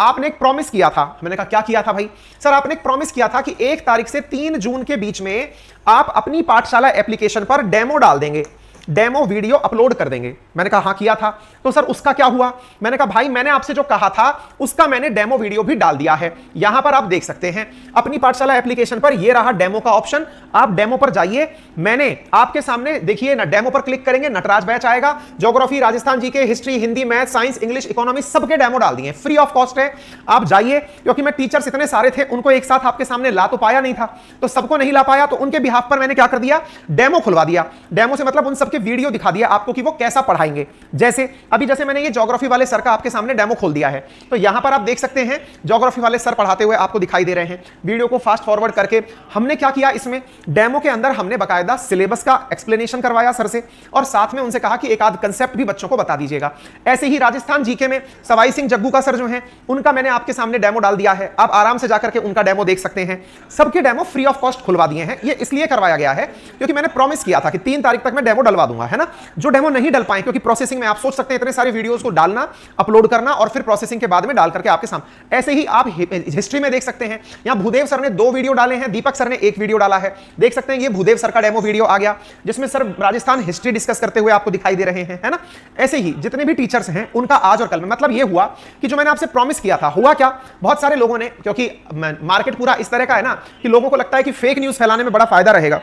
आपने एक प्रॉमिस किया था। मैंने कहा क्या किया था भाई? सर आपने एक प्रॉमिस किया था कि 1 तारीख से 3 जून के बीच में आप अपनी पाठशाला एप्लीकेशन पर डेमो डाल देंगे, डेमो वीडियो अपलोड कर देंगे। मैंने कहा हाँ किया था। तो सर उसका क्या हुआ? मैंने कहा भाई मैंने आपसे जो कहा था उसका मैंने डेमो वीडियो भी डाल दिया है। यहां पर आप देख सकते हैं अपनी पाठशाला एप्लीकेशन पर ये रहा डेमो का ऑप्शन। आप डेमो पर जाइए, मैंने आपके सामने देखिए ना, डेमो पर क्लिक करेंगे नटराज बैच आएगा। Geography, Rajasthan GK, history, Hindi, math, science, English, economy सबके डेमो डाल दिए, फ्री ऑफ कॉस्ट है। आप जाइए, क्योंकि मैं टीचर्स इतने सारे थे उनको एक साथ आपके सामने ला तो पाया नहीं था, तो सबको नहीं ला पाया, तो उनके बिहाफ पर मैंने क्या कर दिया, डेमो खुलवा दिया। डेमो से मतलब उन सबके वीडियो दिखा दिया आपको कि वो कैसा पढ़ाएंगे। जैसे अभी जैसे मैंने ये ज्योग्राफी वाले सर का आपके सामने डेमो खोल दिया है, तो यहां पर आप देख सकते हैं ज्योग्राफी वाले सर पढ़ाते हुए आपको दिखाई दे रहे हैं। वीडियो को फास्ट फॉरवर्ड करके हमने क्या किया, इसमें डेमो के अंदर हमने बकायदा सिलेबस का एक्सप्लेनेशन करवाया सर से, और साथ में उनसे कहा कि एक आध कंसेप्ट भी बच्चों को बता दीजिएगा। ऐसे ही राजस्थान जीके में सवाई सिंह जग्गू का सर जो है, उनका मैंने आपके सामने डेमो डाल दिया है। आप आराम से जाकर के उनका डेमो देख सकते हैं। सबके डेमो फ्री ऑफ कॉस्ट खुलवा दिए हैं। ये इसलिए करवाया गया है क्योंकि मैंने प्रॉमिस किया था कि 3 तारीख तक मैं डेमो डलवा दूंगा, है ना। जो डेमो नहीं डल पाए क्योंकि प्रोसेसिंग में, आप सोच सकते हैं इतने सारे वीडियोस को डालना, अपलोड करना और फिर प्रोसेसिंग के बाद में डाल करके आपके सामने। ऐसे ही आप हिस्ट्री में देख सकते हैं, यहां भूदेव सर ने 2 वीडियो डाले हैं, दीपक सर ने 1 वीडियो डाला है। देख सकते हैं ये भूदेव सर का डेमो वीडियो आ गया, जिसमें सर राजस्थान हिस्ट्री डिस्कस करते हुए आपको दिखाई दे रहे हैं, है ना। ऐसे ही जितने भी टीचर्स हैं उनका आज और कल में मतलब ये हुआ कि जो मैंने आपसे प्रॉमिस किया था, हुआ क्या, बहुत सारे लोगों ने, क्योंकि मार्केट पूरा इस तरह का है ना कि लोगों को लगता है कि फेक न्यूज फैलाने में बड़ा फायदा रहेगा।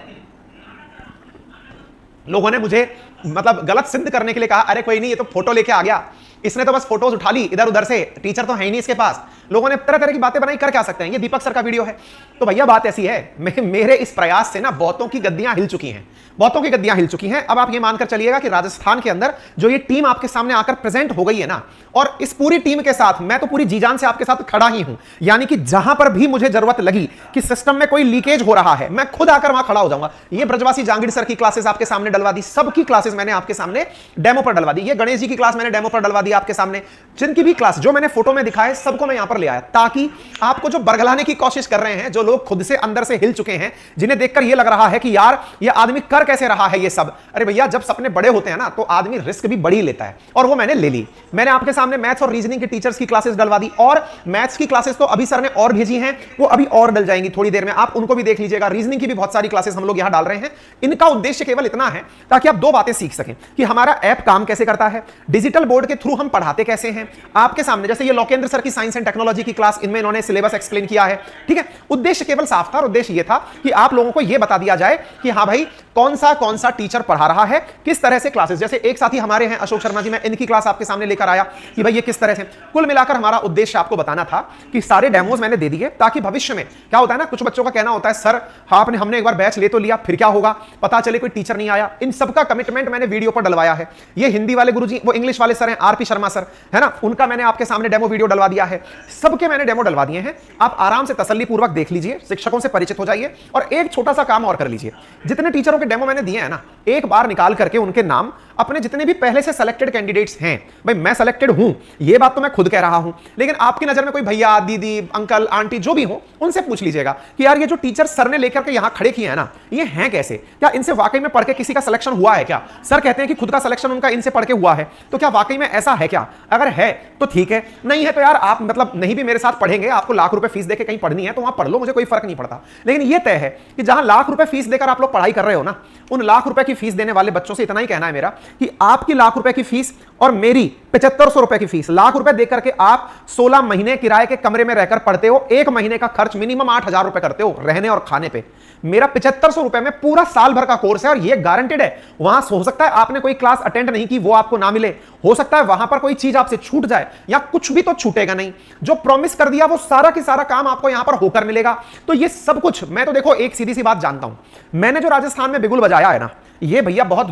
लोगों ने मुझे मतलब गलत सिद्ध करने के लिए कहा, अरे कोई नहीं, ये तो फोटो लेके आ गया, इसने तो बस फोटोज उठा ली इधर उधर से, टीचर तो है ही नहीं इसके पास। लोगों ने तरह तरह की बातें बनाई, कर क्या सकते हैं, ये दीपक सर का वीडियो है। तो भैया बात ऐसी है, मेरे इस प्रयास से ना बहुतों की गद्दियां हिल चुकी हैं, बहुतों की गद्दियां हिल चुकी हैं। अब आप ये मानकर चलिएगा कि राजस्थान के अंदर जो ये टीम आपके सामने आकर प्रेजेंट हो गई है ना, और इस पूरी टीम के साथ मैं तो पूरी जी जान से आपके साथ खड़ा ही हूं। यानी कि जहां पर भी मुझे जरूरत लगी कि सिस्टम में कोई लीकेज हो रहा है, मैं खुद आकर वहां खड़ा हो जाऊंगा। ये ब्रजवासी जांगिड़ सर की क्लासेस आपके सामने डलवा दी, सबकी क्लासेस मैंने आपके सामने डेमो पर डलवा दी। ये गणेश जी की क्लास मैंने डेमो पर डलवा दी आपके सामने। जिनकी भी क्लास जो मैंने फोटो में दिखाए सबको मैं यहां पर ले आया, ताकि आपको जो बरगलाने की कोशिश कर रहे हैं, जो लोग खुद से अंदर से हिल चुके हैं, जिन्हें देखकर यह लग रहा है कि यार ये आदमी कर कैसे रहा है ये सब। अरे भैया जब सपने बड़े होते हैं ना तो आदमी रिस्क भी बड़ी लेता है, और वो मैंने ले ली। मैंने आपके सामने मैथ्स और रीजनिंग के टीचर्स की क्लासेस डलवा दी, और मैथ्स की क्लासेस तो अभी सर ने और भेजी हैं, वो अभी और डल जाएंगी थोड़ी देर में, आप उनको भी देख लीजिएगा। रीजनिंग की भी बहुत सारी क्लासेस हम लोग यहां डाल रहे हैं। इनका उद्देश्य केवल इतना है ताकि आप 2 बातें सीख सकें कि हमारा ऐप काम कैसे करता है, डिजिटल बोर्ड के थ्रू हम पढ़ाते कैसे हैं आपके सामने। जैसे ये लोकेंद्र सर की साइंस एंड टेक्नोलॉजी की क्लास, इनमें इन्होंने सिलेबस एक्सप्लेन किया है, ठीक है। उद्देश्य केवल साफ था, और उद्देश्य ये था कि आप लोगों को यह बता दिया जाए कि हाँ भाई कौन सा टीचर पढ़ा रहा है, किस तरह से क्लासेस। जैसे एक साथी हमारे हैं अशोक शर्मा जी, मैं इनकी क्लास आपके सामने लेकर आया कि भाई ये किस तरह से। कुल मिलाकर हमारा उद्देश्य आपको बताना था कि सारे डेमोज मैंने दे दिए, ताकि भविष्य में क्या होता है ना, कुछ बच्चों का कहना होता है सर हाँ हमने एक बार बैच ले तो लिया, फिर क्या होगा, पता चले कोई टीचर नहीं आया। इन सबका कमिटमेंट मैंने वीडियो पर डलवाया है। ये हिंदी वाले गुरुजी, वो इंग्लिश वाले सर हैं आरपी शर्मा सर, है ना, उनका मैंने आपके सामने डेमो वीडियो डलवा दिया है। सबके मैंने डेमो डलवा दिए हैं। आप आराम से तसल्ली पूर्वक देख लीजिए, शिक्षकों से परिचित हो जाइए, और एक छोटा सा काम और कर लीजिए। जितने टीचरों के डेमो मैंने दिए हैं ना, एक बार निकाल करके उनके नाम अपने जितने भी पहले से सिलेक्टेड कैंडिडेट्स हैं, भाई मैं सिलेक्टेड हूं, ये बात तो मैं खुद कह रहा हूं, लेकिन आपकी नजर में कोई भैया, दीदी, अंकल, आंटी जो भी हो, उनसे पूछ लीजिएगा कि यार ये जो टीचर सर ने लेकर के यहां खड़े किए हैं ना, ये हैं कैसे, क्या इनसे वाकई में पढ़ के किसी का सिलेक्शन हुआ है क्या। सर कहते हैं कि खुद का सिलेक्शन उनका इनसे पढ़ के हुआ है, तो क्या वाकई में ऐसा है क्या। अगर है तो ठीक है, नहीं है तो यार आप मतलब नहीं भी मेरे साथ पढ़ेंगे, आपको लाख रुपए फीस देकर कहीं पढ़नी है तो वहां पढ़ लो, मुझे कोई फर्क नहीं पड़ता। लेकिन ये तय है कि जहां लाख रुपए फीस देकर आप लोग पढ़ाई कर रहे हो ना, उन लाख रुपए की फीस देने वाले बच्चों से इतना ही कहना है मेरा कि आपकी लाख रुपए की फीस और मेरी 7500 रुपए की फीस, लाख रुपए देकर के आप 16 महीने किराए के कमरे में रहकर पढ़ते हो, 1 महीने का खर्च मिनिमम 8000 रुपए करते हो रहने और खाने पे। मेरा 7500 रुपए में पूरा साल भर का कोर्स है, और ये गारंटेड है। वहां हो सकता है आपने कोई क्लास अटेंड नहीं की, वो आपको ना मिले, हो सकता है वहां पर कोई चीज आपसे छूट जाए, या कुछ भी तो छूटेगा नहीं। जो प्रॉमिस कर दिया वो सारा की सारा काम आपको यहां पर होकर मिलेगा। तो ये सब कुछ मैं तो देखो एक सीधी सी बात जानता हूं, मैंने जो राजस्थान में बिगुल बजाया है ना, ये भैया बहुत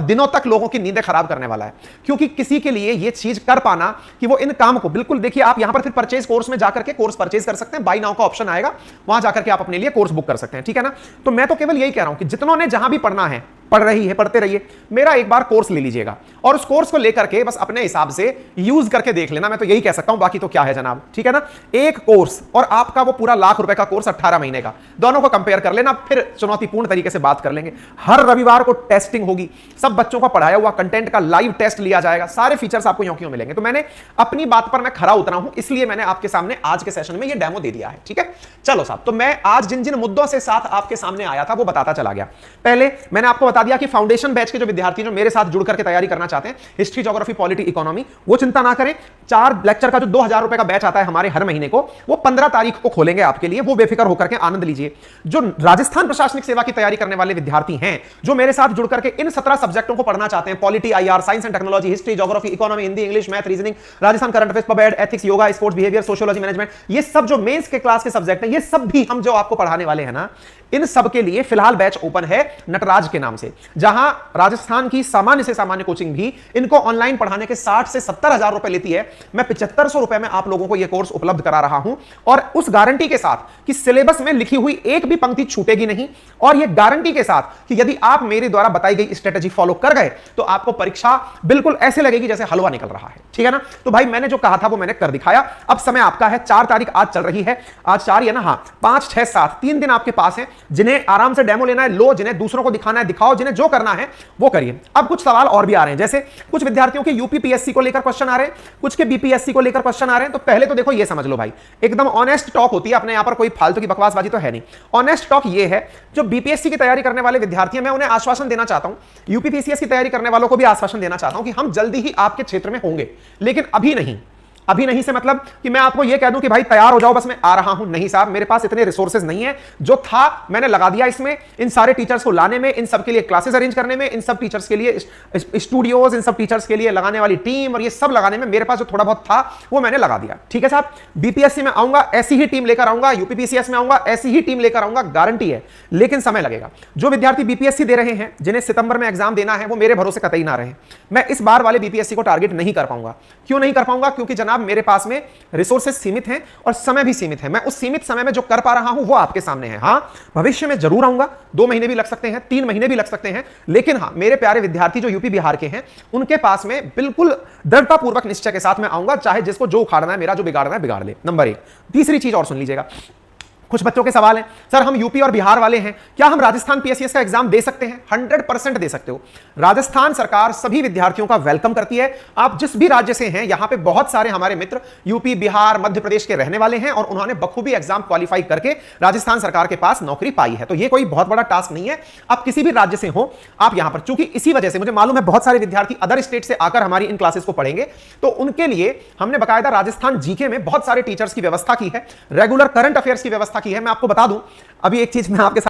दिनों तक लोगों की नींदें खराब करने वाला है। क्योंकि किसी के लिए ये चीज कर पाना कि वो इन काम को बिल्कुल, देखिए आप यहां पर फिर परचेज कोर्स में जाकर के कोर्स परचेज कर सकते हैं, बाय नाउ का ऑप्शन आएगा, वहां जाकर के आप अपने लिए कोर्स बुक कर सकते हैं, ठीक है ना। तो मैं तो केवल यही कह रहा हूं कि जितनों ने जहां भी पढ़ना है पढ़ रही है, पढ़ते रहिए, मेरा एक बार कोर्स ले लीजिएगा और उस कोर्स को लेकर के बस अपने हिसाब से यूज करके देख लेना। मैं तो यही कह सकता हूं, बाकी तो क्या है जनाब, ठीक है ना। एक कोर्स और आपका वो पूरा लाख रुपए का कोर्स 18 महीने का, दोनों को कंपेयर कर लेना, फिर चुनौतीपूर्ण तरीके से बात कर लेंगे। हर रविवार को टेस्टिंग होगी, सब बच्चों का पढ़ाया हुआ कंटेंट का लाइव टेस्ट लिया जाएगा, सारे फीचर्स आपको यों मिलेंगे। तो मैंने अपनी बात पर मैं खरा उतरा हूं, इसलिए मैंने आपके सामने आज के सेशन में ये डेमो दे दिया है, ठीक है। चलो साहब, तो मैं आज जिन जिन मुद्दों से साथ आपके सामने आया था वो बताता चला गया। पहले मैंने आपको बता दिया कि फाउंडेशन बैच के जो विद्यार्थी जो मेरे साथ जुड़ करके तैयारी करना चाहते हैं, हिस्ट्री, ज्योग्राफी, पॉलिटी, इकोनॉमी, वो चिंता ना करें। 4 लेक्चर का जो 2000 रुपए का बैच आता है हमारे हर महीने को, वो 15 तारीख को खोलेंगे आपके लिए, वो बेफिक्र होकर के आनंद लीजिए। जो राजस्थान प्रशासनिक सेवा की तैयारी करने वाले विद्यार्थी हैं, जो मेरे साथ जुड़ करके इन 17 सब्जेक्टों को पढ़ना चाहते हैं, polity, IR, science and technology, history, geography, economy, Hindi, English, math, reasoning, Rajasthan current affairs, पबेड, ethics, yoga, sports, behaviour, sociology, management, ये सब जो मेंस के क्लास के सब्जेक्ट हैं, ये सब भी हम जो आपको पढ़ाने वाले हैं ना, इन सब के लिए फिलहाल बैच ओपन है नटराज के नाम से, जहां राजस्थान की सामान्य से सामान्य कोचिंग भी इनको ऑनलाइन पढ़ाने के 60 से 70 हजार रुपए लेती है। मैं 7500 रुपए में आप लोगों को यह कोर्स उपलब्ध करा रहा हूं, और उस गारंटी के साथ कि सिलेबस में लिखी हुई एक भी पंक्ति छूटेगी नहीं, और यह गारंटी के साथ कि यदि आप मेरे द्वारा बताई गई स्ट्रेटेजी फॉलो कर गए तो आपको परीक्षा बिल्कुल ऐसे लगेगी जैसे हलवा निकल रहा है, ठीक है ना। तो भाई मैंने जो कहा था वो मैंने कर दिखाया। अब समय आपका है, 4 तारीख आज चल रही है, आज 4 है ना, हाँ 5, 6, 7 3 दिन आपके पास है। जिन्हें आराम से डेमो लेना है लो, जिन्हें दूसरों को दिखाना है दिखाओ, जिन्हें जो करना है वो करिए। अब कुछ सवाल और भी आ रहे हैं, जैसे कुछ विद्यार्थियों के यूपीपीएससी को लेकर क्वेश्चन आ रहे हैं, कुछ के बीपीएससी को लेकर क्वेश्चन आ रहे हैं। तो पहले तो देखो ये समझ लो भाई, एकदम ऑनेस्ट टॉक होती है, अपने यहां पर कोई फालतू की बकवासबाजी तो है नहीं। ऑनेस्ट टॉक ये है, जो बीपीएससी की तैयारी करने वाले विद्यार्थी हैं, मैं उन्हें आश्वासन देना चाहता हूं, यूपीपीसीएस की तैयारी करने वालों को भी आश्वासन देना चाहता हूं कि हम जल्दी ही आपके क्षेत्र में होंगे, लेकिन अभी नहीं। अभी नहीं से मतलब कि मैं आपको यह कह दूं कि भाई तैयार हो जाओ बस मैं आ रहा हूं, नहीं साहब, मेरे पास इतने रिसोर्सेज नहीं है। जो था मैंने लगा दिया इसमें, इन सारे टीचर्स को लाने में, इन सब के लिए क्लासेस अरेंज करने में, इन सब टीचर्स के लिए स्टूडियोज, इन सब टीचर्स के लिए लगाने वाली टीम, और ये सब लगाने में मेरे पास जो थोड़ा बहुत था वो मैंने लगा दिया, ठीक है साहब। बीपीएससी में आऊंगा ऐसी ही टीम लेकर आऊंगा, यूपीपीसीएस में आऊंगा ऐसी ही टीम लेकर आऊंगा, गारंटी है, लेकिन समय लगेगा। जो विद्यार्थी बीपीएससी दे रहे हैं, जिन्हें सितंबर में एग्जाम देना है, वो मेरे भरोसे कतई ना रहे। मैं इस बार वाले बीपीएससी को टारगेट नहीं कर पाऊंगा। क्यों नहीं कर पाऊंगा? क्योंकि जनाब मेरे पास में रिसोर्सेज सीमित हैं और समय भी सीमित है। मैं उस सीमित समय में जो कर पा रहा हूं वो आपके सामने है। हां, भविष्य में जरूर आऊंगा, 2 महीने भी लग सकते हैं, 3 महीने भी लग सकते हैं, लेकिन हां, मेरे प्यारे विद्यार्थी जो यूपी बिहार के हैं, उनके पास में बिल्कुल दृढ़तापूर्वक निश्चय के साथ मैं आऊंगा, चाहे जिसको जो उखाड़ना है, मेरा जो बिगाड़ना है बिगाड़ ले। नंबर 1। तीसरी चीज और सुन लीजिएगा, कुछ बच्चों के सवाल हैं, सर हम यूपी और बिहार वाले हैं, क्या हम राजस्थान पीएससीएस का एग्जाम दे सकते हैं? 100% दे सकते हो। राजस्थान सरकार सभी विद्यार्थियों का वेलकम करती है। आप जिस भी राज्य से हैं, यहां पे बहुत सारे हमारे मित्र यूपी, बिहार, मध्य प्रदेश के रहने वाले हैं और उन्होंने बखूबी एग्जाम क्वालिफाई करके राजस्थान सरकार के पास नौकरी पाई है। तो ये कोई बहुत बड़ा टास्क नहीं है। आप किसी भी राज्य से हो, आप यहां पर, चूंकि इसी वजह से मुझे मालूम है बहुत सारे विद्यार्थी अदर स्टेट से आकर हमारी इन क्लासेस को पढ़ेंगे, तो उनके लिए हमने बाकायदा राजस्थान जीके में बहुत सारे टीचर्स की व्यवस्था की है, रेगुलर करंट अफेयर्स की व्यवस्था की है। मैं आपको बता दूं, अभी एक चीज मैं आपके साथ